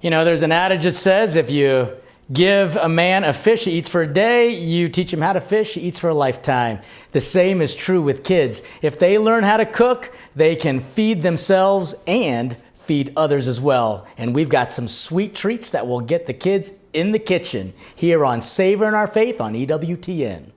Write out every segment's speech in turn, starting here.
You know, there's an adage that says if you give a man a fish he eats for a day, you teach him how to fish, he eats for a lifetime. The same is true with kids. If they learn how to cook, they can feed themselves and feed others as well. And we've got some sweet treats that will get the kids in the kitchen here on Savoring Our Faith on EWTN.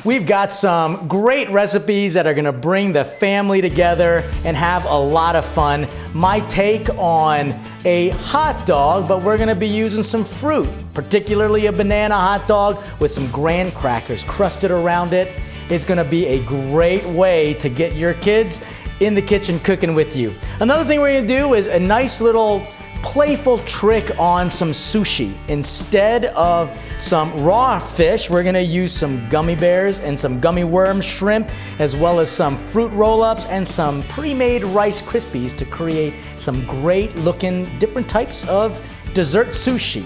We've got some great recipes that are going to bring the family together and have a lot of fun. My take on a hot dog, but we're going to be using some fruit, particularly a banana hot dog with some graham crackers crusted around it. It's going to be a great way to get your kids in the kitchen cooking with you. Another thing we're going to do is a nice little playful trick on some sushi. Instead of some raw fish, we're gonna use some gummy bears and some gummy worm shrimp, as well as some fruit roll-ups and some pre-made Rice Krispies to create some great looking different types of dessert sushi.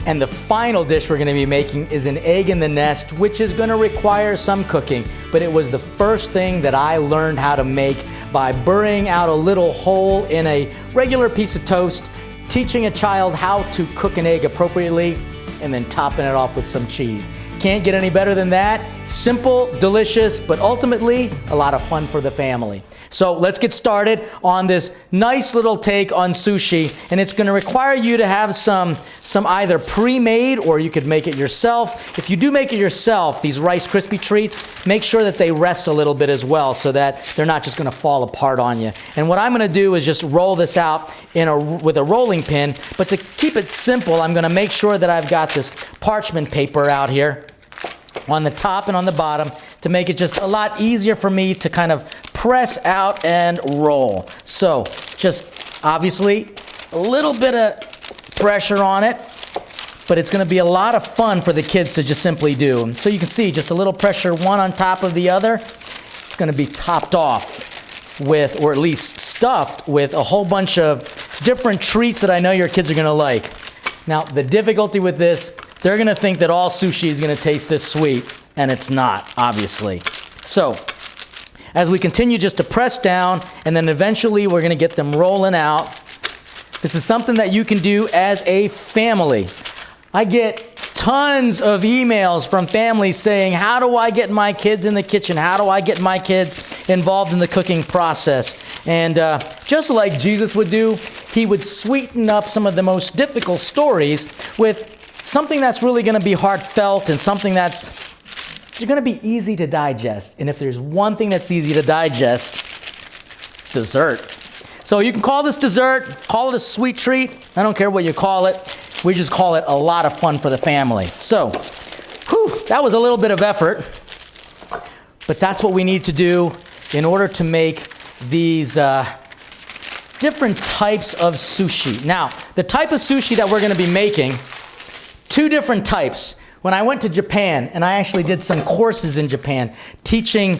And the final dish we're gonna be making is an egg in the nest, which is gonna require some cooking, but it was the first thing that I learned how to make by burying out a little hole in a regular piece of toast, teaching a child how to cook an egg appropriately, and then topping it off with some cheese. Can't get any better than that. Simple, delicious, but ultimately a lot of fun for the family. So let's get started on this nice little take on sushi, and it's going to require you to have some either pre-made or you could make it yourself. If you do make it yourself, these Rice Krispie treats, make sure that they rest a little bit as well so that they're not just going to fall apart on you. And what I'm going to do is just roll this out with a rolling pin, but to keep it simple, I'm going to make sure that I've got this parchment paper out here on the top and on the bottom to make it just a lot easier for me to kind of press out and roll. So just obviously a little bit of pressure on it, but it's going to be a lot of fun for the kids to just simply do. So you can see just a little pressure, one on top of the other. It's going to be topped off with, or at least stuffed with, a whole bunch of different treats that I know your kids are going to like. Now, the difficulty with this, they're going to think that all sushi is going to taste this sweet, and it's not, obviously. So, as we continue just to press down, and then eventually we're going to get them rolling out. This is something that you can do as a family. I get tons of emails from families saying, how do I get my kids in the kitchen? How do I get my kids involved in the cooking process? And just like Jesus would do, he would sweeten up some of the most difficult stories with something that's really going to be heartfelt and something that's going to be easy to digest. And if there's one thing that's easy to digest, it's dessert. So you can call this dessert, call it a sweet treat. I don't care what you call it. We just call it a lot of fun for the family. So, that was a little bit of effort, but that's what we need to do in order to make these different types of sushi. Now, the type of sushi that we're going to be making, two different types. When I went to Japan, and I actually did some courses in Japan, teaching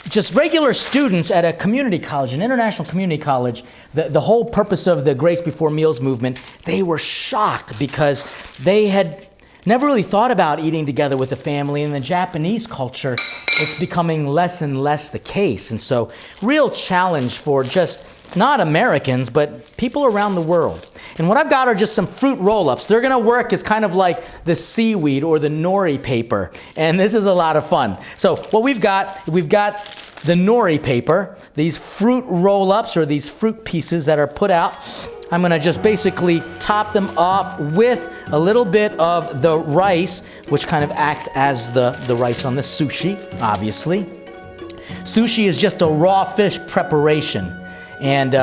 just regular students at a community college, an international community college, the whole purpose of the Grace Before Meals movement, they were shocked because they had never really thought about eating together with the family. In the Japanese culture, it's becoming less and less the case. And so, real challenge for just not Americans, but people around the world. And what I've got are just some fruit roll-ups. They're going to work as kind of like the seaweed or the nori paper. And this is a lot of fun. So what we've got the nori paper, these fruit roll-ups or these fruit pieces that are put out. I'm going to just basically top them off with a little bit of the rice, which kind of acts as the rice on the sushi, obviously. Sushi is just a raw fish preparation. And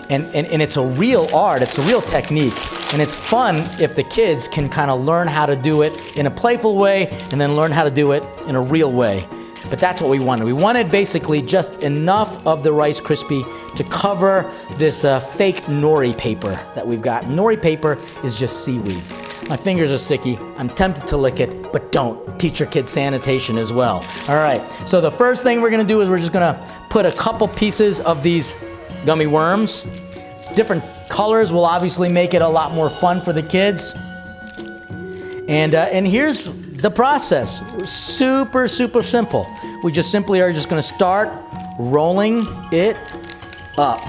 it's a real art, it's a real technique, and it's fun if the kids can kind of learn how to do it in a playful way and then learn how to do it in a real way. But that's what we wanted. We wanted basically just enough of the Rice Krispie to cover this fake nori paper that we've got. Nori paper is just seaweed. My fingers are sticky. I'm tempted to lick it, but don't. Teach your kids sanitation as well. All right, so the first thing we're gonna do is we're just gonna put a couple pieces of these gummy worms. Different colors will obviously make it a lot more fun for the kids. And here's the process. Super, super simple. We just simply are just gonna start rolling it up.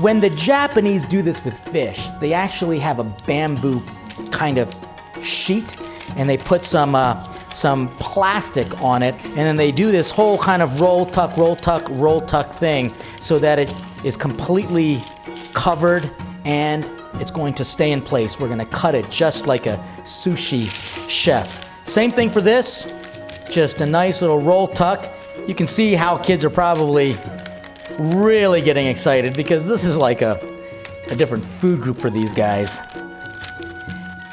When the Japanese do this with fish, they actually have a bamboo kind of sheet, and they put some plastic on it, and then they do this whole kind of roll, tuck, roll, tuck, roll, tuck thing so that it is completely covered and it's going to stay in place. We're gonna cut it just like a sushi chef. Same thing for this, just a nice little roll tuck. You can see how kids are probably really getting excited because this is like a different food group for these guys.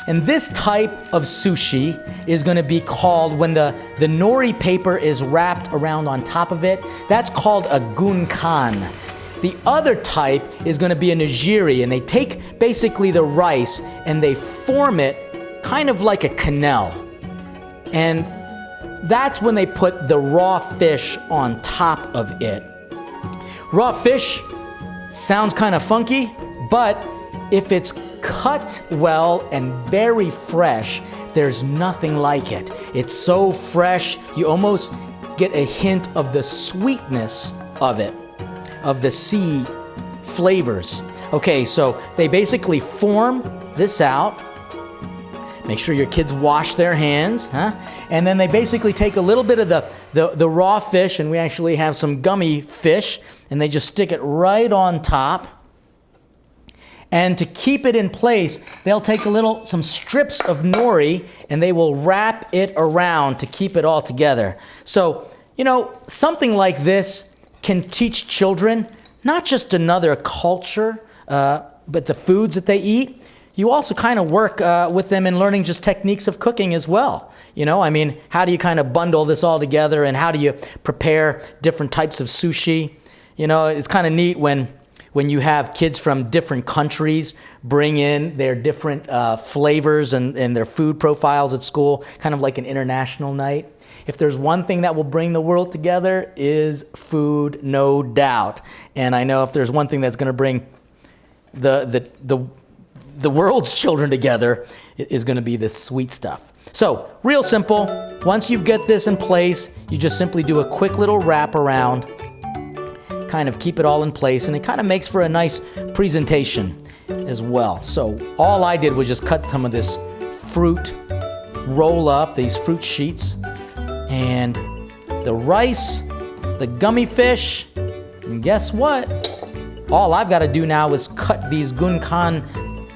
And this type of sushi is gonna be called, when the nori paper is wrapped around on top of it, that's called a gunkan. The other type is gonna be a nigiri, and they take basically the rice and they form it kind of like a quenelle. And that's when they put the raw fish on top of it. Raw fish sounds kind of funky, but if it's cut well and very fresh, there's nothing like it. It's so fresh, you almost get a hint of the sweetness of it, of the sea flavors. Okay, so they basically form this out. Make sure your kids wash their hands, huh? And then they basically take a little bit of the raw fish, and we actually have some gummy fish, and they just stick it right on top. And to keep it in place, they'll take some strips of nori, and they will wrap it around to keep it all together. So, you know, something like this can teach children not just another culture, but the foods that they eat. You also kind of work with them in learning just techniques of cooking as well. You know, I mean, how do you kind of bundle this all together, and how do you prepare different types of sushi? You know, it's kind of neat when you have kids from different countries bring in their different flavors and their food profiles at school, kind of like an international night. If there's one thing that will bring the world together, is food, no doubt. And I know if there's one thing that's going to bring the world's children together, is going to be this sweet stuff. So, real simple. Once you get this in place, you just simply do a quick little wrap around, kind of keep it all in place, and it kind of makes for a nice presentation as well. So all I did was just cut some of this fruit, roll up these fruit sheets, and the rice, the gummy fish, and guess what? All I've got to do now is cut these gunkan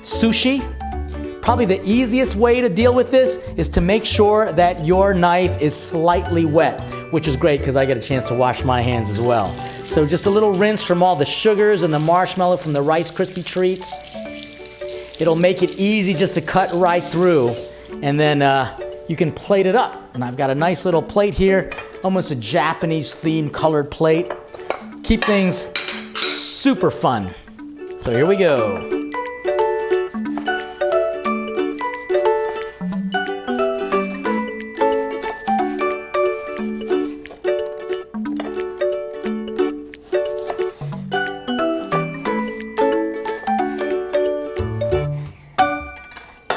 sushi. Probably the easiest way to deal with this is to make sure that your knife is slightly wet, which is great because I get a chance to wash my hands as well. So just a little rinse from all the sugars and the marshmallow from the Rice Krispie treats. It'll make it easy just to cut right through, and then you can plate it up. And I've got a nice little plate here, almost a Japanese themed colored plate. Keep things super fun. So here we go.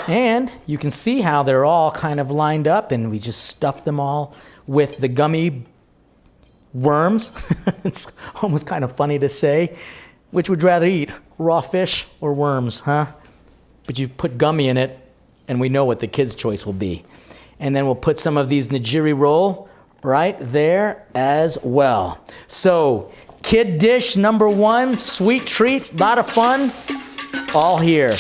And you can see how they're all kind of lined up, and we just stuff them all with the gummy worms. It's almost kind of funny to say. Which would you rather eat, raw fish or worms, huh? But you put gummy in it, and we know what the kids' choice will be. And then we'll put some of these nigiri roll right there as well. So, kid dish number one, sweet treat, a lot of fun, all here.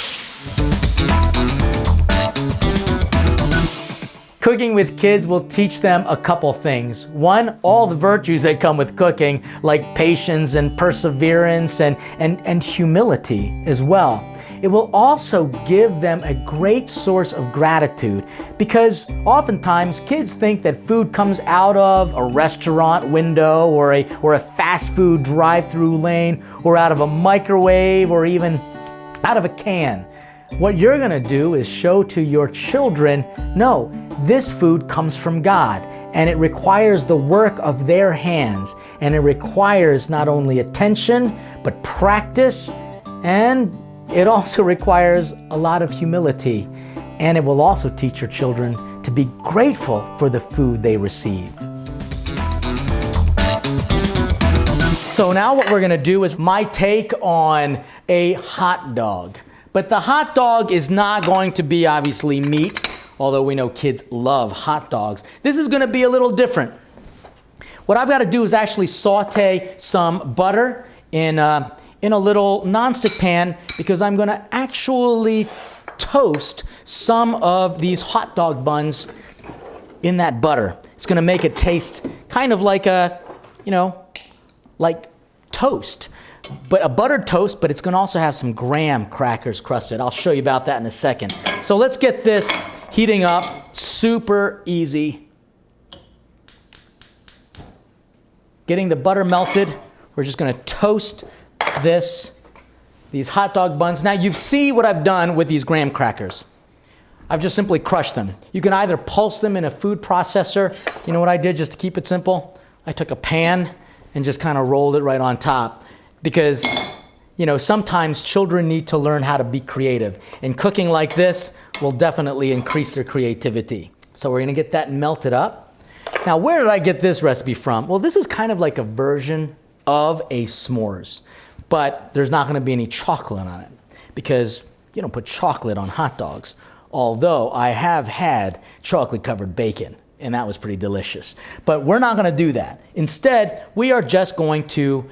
Cooking with kids will teach them a couple things. One, all the virtues that come with cooking, like patience and perseverance and humility as well. It will also give them a great source of gratitude, because oftentimes kids think that food comes out of a restaurant window or a fast food drive-through lane, or out of a microwave, or even out of a can. What you're gonna do is show to your children, no, this food comes from God, and it requires the work of their hands, and it requires not only attention, but practice, and it also requires a lot of humility, and it will also teach your children to be grateful for the food they receive. So now what we're gonna do is my take on a hot dog. But the hot dog is not going to be obviously meat, although we know kids love hot dogs. This is gonna be a little different. What I've gotta do is actually saute some butter in a little nonstick pan, because I'm gonna actually toast some of these hot dog buns in that butter. It's gonna make it taste kind of like like toast. But a buttered toast, but it's gonna also have some graham crackers crusted. I'll show you about that in a second. So let's get this heating up. Super easy. Getting the butter melted. We're just gonna toast these hot dog buns. Now you see what I've done with these graham crackers. I've just simply crushed them. You can either pulse them in a food processor. You know what I did just to keep it simple? I took a pan and just kind of rolled it right on top. Because, sometimes children need to learn how to be creative. And cooking like this will definitely increase their creativity. So we're gonna get that melted up. Now, where did I get this recipe from? Well, this is kind of like a version of a s'mores, but there's not gonna be any chocolate on it because you don't put chocolate on hot dogs. Although I have had chocolate-covered bacon, and that was pretty delicious. But we're not gonna do that. Instead, we are just going to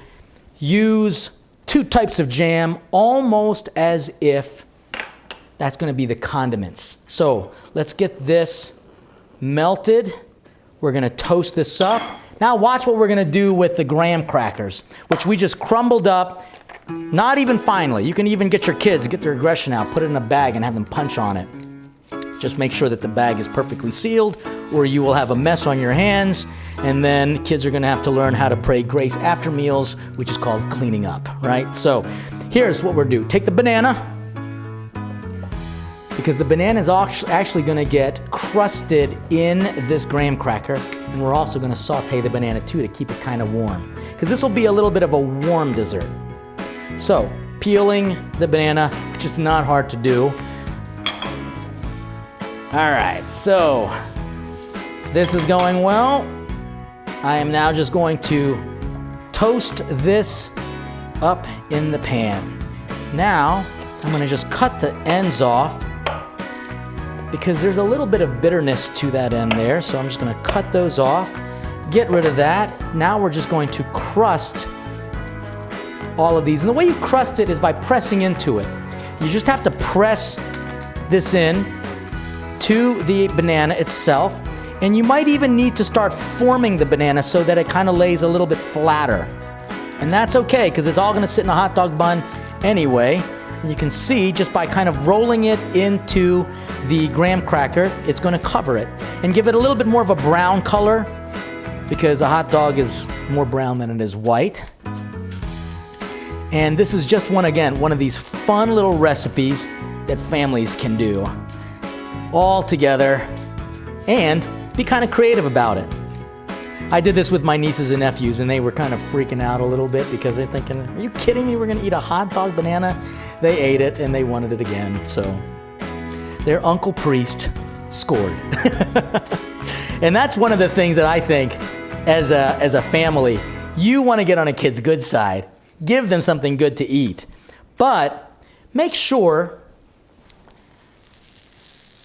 use two types of jam, almost as if that's gonna be the condiments. So let's get this melted. We're gonna toast this up. Now watch what we're gonna do with the graham crackers, which we just crumbled up, not even finely. You can even get your kids, get their aggression out, put it in a bag and have them punch on it. Just make sure that the bag is perfectly sealed, or you will have a mess on your hands, and then kids are gonna have to learn how to pray grace after meals, which is called cleaning up, right? So here's what we're doing. Take the banana, because the banana is actually gonna get crusted in this graham cracker, and we're also gonna saute the banana too to keep it kind of warm, because this will be a little bit of a warm dessert. So peeling the banana, which is not hard to do. All right, so this is going well. I am now just going to toast this up in the pan. Now, I'm gonna just cut the ends off because there's a little bit of bitterness to that end there, so I'm just gonna cut those off, get rid of that. Now we're just going to crust all of these. And the way you crust it is by pressing into it. You just have to press this in to the banana itself, and you might even need to start forming the banana so that it kind of lays a little bit flatter. And that's okay, because it's all gonna sit in a hot dog bun anyway. And you can see just by kind of rolling it into the graham cracker, it's gonna cover it and give it a little bit more of a brown color, because a hot dog is more brown than it is white. And this is just one of these fun little recipes that families can do all together and be kind of creative about it. I did this with my nieces and nephews, and they were kind of freaking out a little bit because they're thinking, are you kidding me? We're gonna eat a hot dog banana? They ate it and they wanted it again. So their Uncle Priest scored. And that's one of the things that I think as a family, you wanna get on a kid's good side. Give them something good to eat. But make sure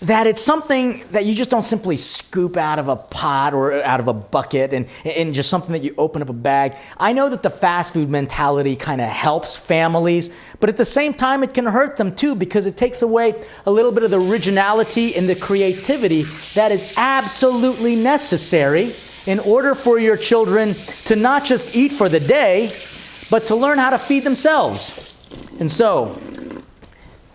that it's something that you just don't simply scoop out of a pot or out of a bucket and just something that you open up a bag. I know that the fast food mentality kind of helps families, but at the same time it can hurt them too, because it takes away a little bit of the originality and the creativity that is absolutely necessary in order for your children to not just eat for the day, but to learn how to feed themselves. And so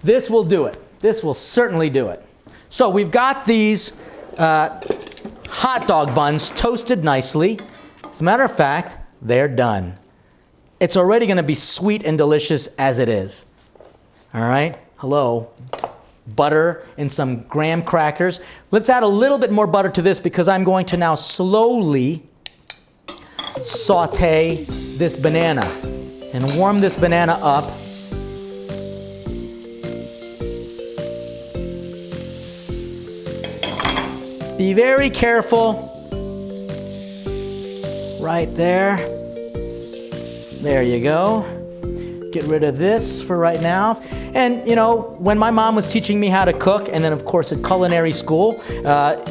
this will do it. This will certainly do it. So we've got these hot dog buns toasted nicely. As a matter of fact, they're done. It's already gonna be sweet and delicious as it is. All right, hello. butter and some graham crackers. Let's add a little bit more butter to this because I'm going to now slowly saute this banana and warm this banana up. Be very careful. Right there. There you go. Get rid of this for right now. And you know, when my mom was teaching me how to cook, and then of course at culinary school,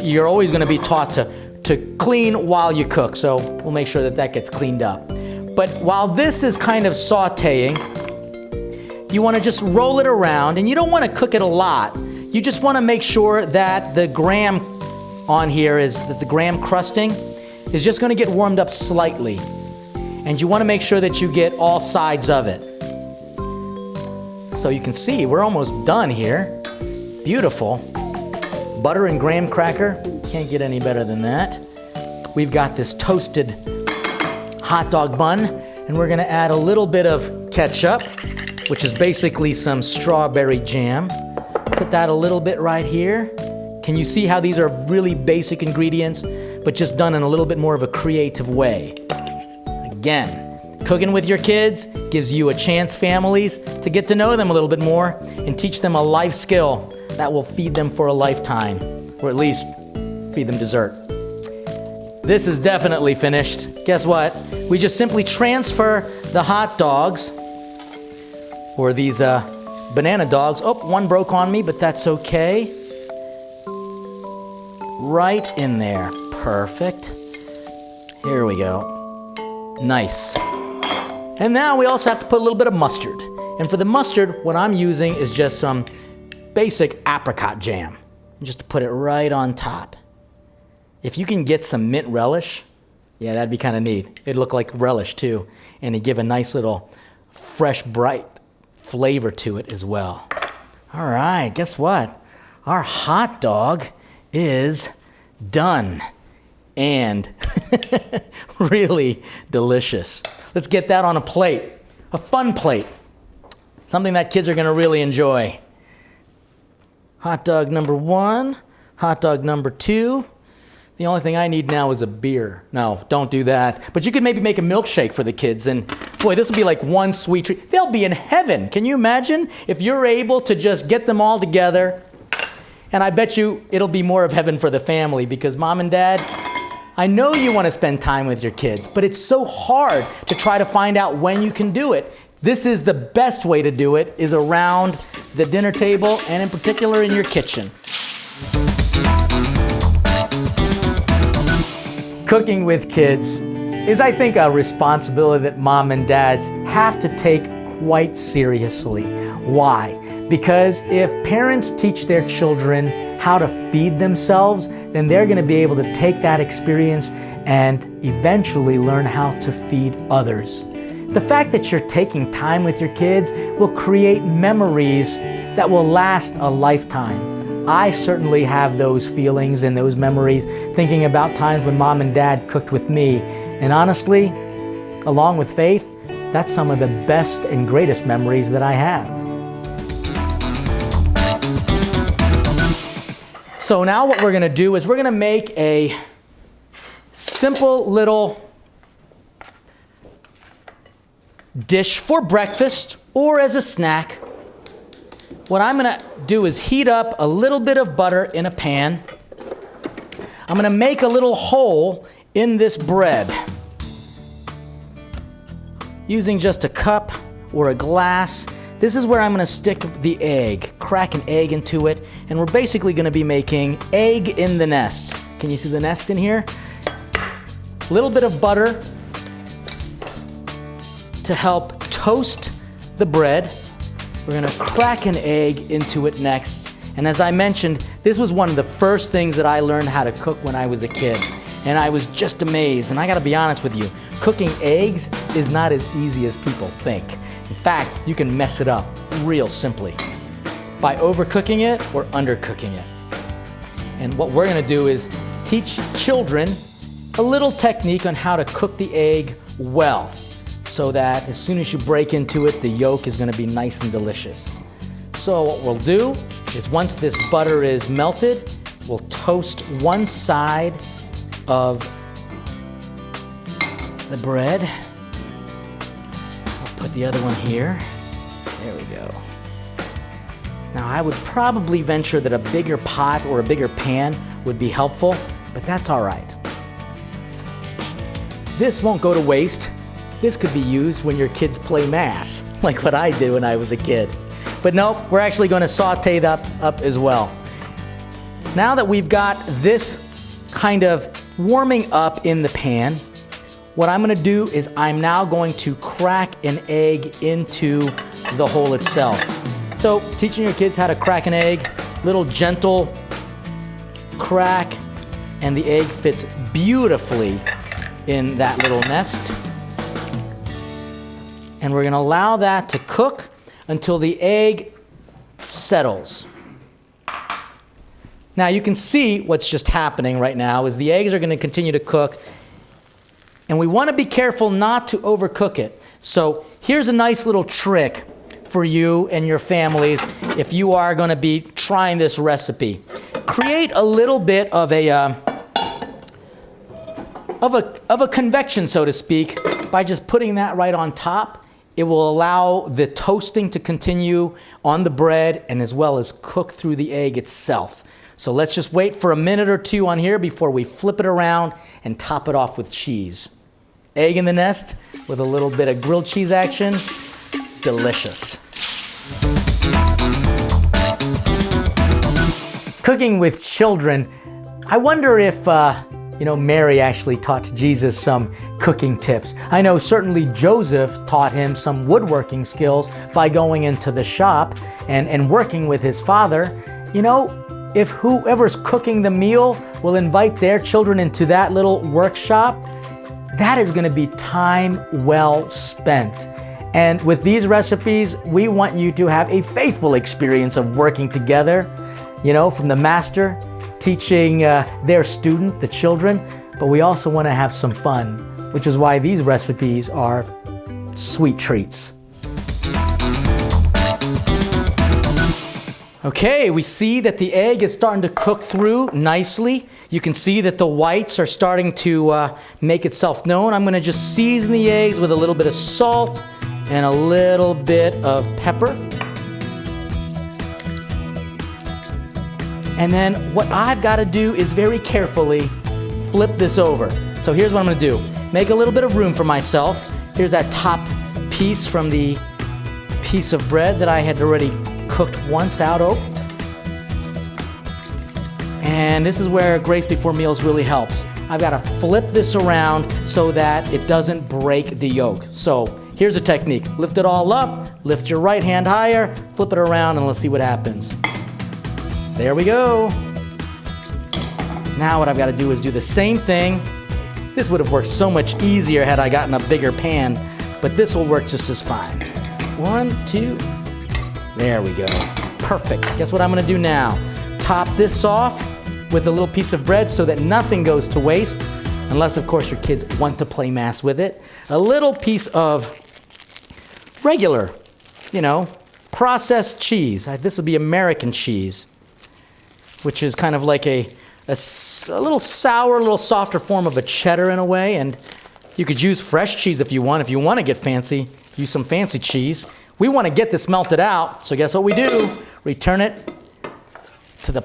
you're always going to be taught to clean while you cook. So we'll make sure that that gets cleaned up. But while this is kind of sauteing, you want to just roll it around, and you don't want to cook it a lot. You just want to make sure that the graham on here that the graham crusting is just going to get warmed up slightly. And you want to make sure that you get all sides of it. So you can see we're almost done here. Beautiful. Butter and graham cracker. Can't get any better than that. We've got this toasted hot dog bun, and we're going to add a little bit of ketchup, which is basically some strawberry jam. Put that a little bit right here. Can you see how these are really basic ingredients, but just done in a little bit more of a creative way? Again, cooking with your kids gives you a chance, families, to get to know them a little bit more and teach them a life skill that will feed them for a lifetime, or at least feed them dessert. This is definitely finished. Guess what? We just simply transfer the hot dogs, or these banana dogs. Oh, one broke on me, but that's okay. Right in there. Perfect. Here we go. Nice. And now we also have to put a little bit of mustard. And for the mustard, what I'm using is just some basic apricot jam. Just to put it right on top. If you can get some mint relish, yeah, that'd be kind of neat. It'd look like relish too. And it'd give a nice little fresh, bright flavor to it as well. All right, guess what? Our hot dog is done. And really delicious. Let's get that on a plate, a fun plate, something that kids are going to really enjoy. Hot dog number 1, hot dog number 2. The only thing I need now is a beer. No, don't do that. But you could maybe make a milkshake for the kids, and boy, this will be like one sweet treat. They'll be in heaven. Can you imagine if you're able to just get them all together? And I bet you it'll be more of heaven for the family, because mom and dad, I know you want to spend time with your kids, but it's so hard to try to find out when you can do it. This is the best way to do it, is around the dinner table, and in particular in your kitchen. Cooking with kids is, I think, a responsibility that mom and dads have to take quite seriously. Why? Because if parents teach their children how to feed themselves, then they're going to be able to take that experience and eventually learn how to feed others. The fact that you're taking time with your kids will create memories that will last a lifetime. I certainly have those feelings and those memories thinking about times when mom and dad cooked with me. And honestly, along with Faith, that's some of the best and greatest memories that I have. So now what we're going to do is we're going to make a simple little dish for breakfast or as a snack. What I'm going to do is heat up a little bit of butter in a pan. I'm going to make a little hole in this bread using just a cup or a glass. This is where I'm going to stick the egg, crack an egg into it, and we're basically going to be making egg in the nest. Can you see the nest in here? A little bit of butter to help toast the bread. We're going to crack an egg into it next. And as I mentioned, this was one of the first things that I learned how to cook when I was a kid. And I was just amazed. And I got to be honest with you, cooking eggs is not as easy as people think. In fact, you can mess it up real simply by overcooking it or undercooking it. And what we're going to do is teach children a little technique on how to cook the egg well, so that as soon as you break into it, the yolk is going to be nice and delicious. So what we'll do is once this butter is melted, we'll toast one side of the bread. We'll put the other one here. There we go. Now I would probably venture that a bigger pot or a bigger pan would be helpful, but that's all right. This won't go to waste. This could be used when your kids play mass, like what I did when I was a kid. But nope, we're actually going to saute that up as well. Now that we've got this kind of warming up in the pan, what I'm going to do is I'm now going to crack an egg into the hole itself. So teaching your kids how to crack an egg, little gentle crack, and the egg fits beautifully in that little nest. And we're going to allow that to cook until the egg settles. Now you can see what's just happening right now is the eggs are going to continue to cook, and we want to be careful not to overcook it. So here's a nice little trick for you and your families if you are going to be trying this recipe. Create a little bit of a convection, so to speak, by just putting that right on top. It will allow the toasting to continue on the bread and as well as cook through the egg itself. So let's just wait for a minute or two on here before we flip it around and top it off with cheese. Egg in the nest with a little bit of grilled cheese action. Delicious. Cooking with children, I wonder if Mary actually taught Jesus some cooking tips. I know certainly Joseph taught him some woodworking skills by going into the shop and working with his father. If whoever's cooking the meal will invite their children into that little workshop, that is going to be time well spent. And with these recipes, we want you to have a faithful experience of working together, from the master teaching their student, the children, but we also want to have some fun, which is why these recipes are sweet treats. Okay, we see that the egg is starting to cook through nicely. You can see that the whites are starting to make itself known. I'm going to just season the eggs with a little bit of salt and a little bit of pepper. And then what I've got to do is very carefully flip this over. So here's what I'm going to do. Make a little bit of room for myself. Here's that top piece from the piece of bread that I had already cooked once out. And this is where Grace Before Meals really helps. I've got to flip this around so that it doesn't break the yolk. So here's a technique. Lift it all up, lift your right hand higher, flip it around, and let's see what happens. There we go. Now what I've got to do is do the same thing. This would have worked so much easier had I gotten a bigger pan, but this will work just as fine. 1, 2, there we go. Perfect. Guess what I'm going to do now? Top this off with a little piece of bread so that nothing goes to waste, unless of course your kids want to play mass with it. A little piece of regular, processed cheese. This would be American cheese, which is kind of like a little sour, a little softer form of a cheddar in a way. And you could use fresh cheese if you want. If you want to get fancy, use some fancy cheese. We want to get this melted out, so guess what we do? Return it to the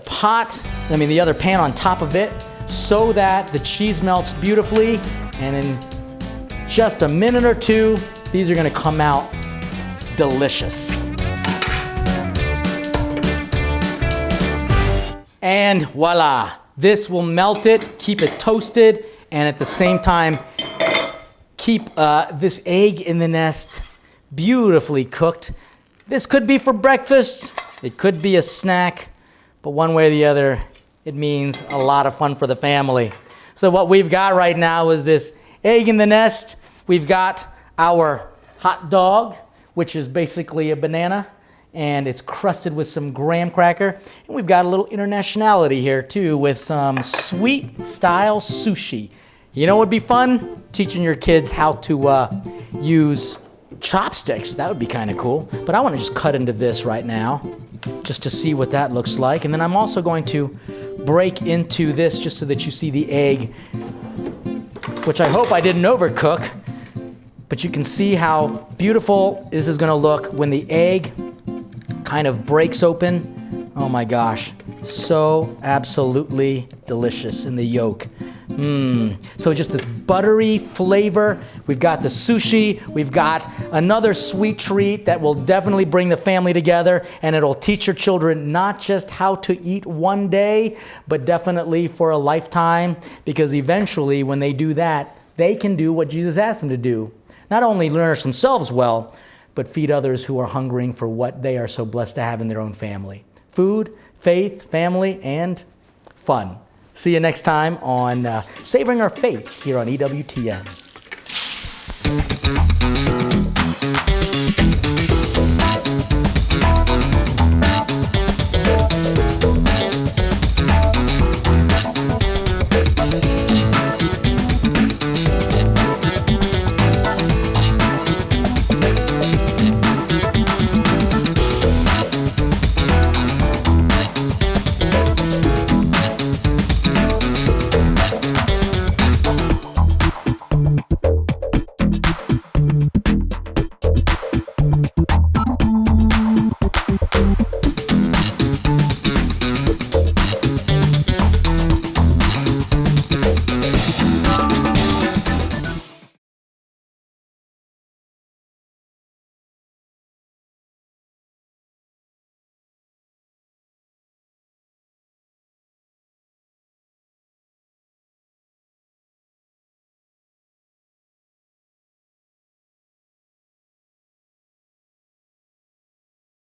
the other pan on top of it, so that the cheese melts beautifully. And in just a minute or two, these are going to come out delicious. And voila, this will melt it, keep it toasted, and at the same time, keep this egg in the nest beautifully cooked. This could be for breakfast, it could be a snack, but one way or the other, it means a lot of fun for the family. So what we've got right now is this egg in the nest. We've got our hot dog, which is basically a banana, and it's crusted with some graham cracker. And we've got a little internationality here too with some sweet style sushi. You know what would be fun? Teaching your kids how to use chopsticks. That would be kind of cool. But I want to just cut into this right now. just to see what that looks like. And then I'm also going to break into this just so that you see the egg, which I hope I didn't overcook. But you can see how beautiful this is going to look when the egg kind of breaks open. Oh my gosh, so absolutely delicious in the yolk. So just this buttery flavor. We've got the sushi. We've got another sweet treat that will definitely bring the family together, and it'll teach your children not just how to eat one day, but definitely for a lifetime, because eventually when they do that, they can do what Jesus asked them to do. Not only nourish themselves well, but feed others who are hungering for what they are so blessed to have in their own family. Food, faith, family, and fun. See you next time on Savoring Our Faith here on EWTN.